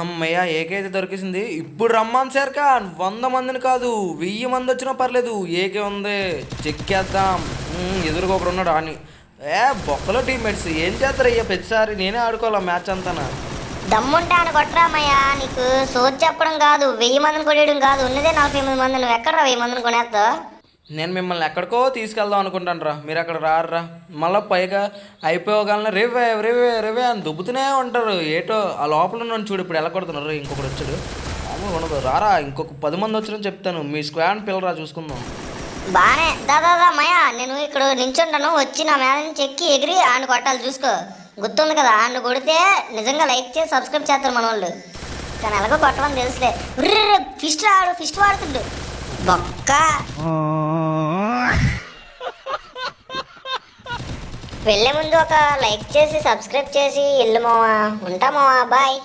అమ్మయ్య ఏకైతే దొరికేసింది. ఇప్పుడు రమ్మాను సార్కా 100 మందిని కాదు 1000 మంది వచ్చినా పర్లేదు. ఏకే ఉంది చెక్కేద్దాం. ఎదురుగా ఒకడు ఉన్నాడు అని. బొక్కలో టీమ్మేట్స్ ఏం చేస్తారయ్యా ప్రతిసారి నేనే ఆడుకోవాలా మ్యాచ్ అంతా. దమ్ముంటే ఆయన కొట్టరామయ్యా. నీకు సోది చెప్పడం కాదు, 1000 మందిని కొట్టేయడం కాదు, ఉన్నదే 48 మంది. నువ్వు ఎక్కడ 1000 మందిని కొనేస్తావు? నేను మిమ్మల్ని ఎక్కడికో తీసుకెళ్దాం అనుకుంటాను రా, మీరు అక్కడ రారా. మళ్ళీ పైగా అయిపోగలన రేవే రేవే రేవే అని దుబ్బుతూనే ఉంటారు. ఏటో ఆ లోపల నన్ను చూడు ఇప్పుడు ఎలా కొడుతున్నారు. ఇంకొకటి వచ్చాడు మామూలుగా ఉండదు. రారా ఇంకొక 10 మంది వచ్చారని చెప్తాను. మీ స్క్వాడ్ పిల్లరా చూసుకుందాం. బానే దాదా మయా, నేను ఇక్కడ నించుంటాను, వచ్చి నా మీద నుంచి ఎక్కి ఎగిరి ఆయన కొట్టాలి చూసుకో. గుర్తుంది కదా, ఆయన కొడితే నిజంగా లైక్ చేసి సబ్స్క్రైబ్ చేస్తారు మన వాళ్ళు. కానీ ఎలాగో కొట్టమని తెలుసులే. ఫిస్ట్ వాడుతుండు బొక్క. వెళ్ళే ముందు ఒక లైక్ చేసి సబ్స్క్రైబ్ చేసి వెళ్ళు మావా. ఉంటా మావా, బాయ్.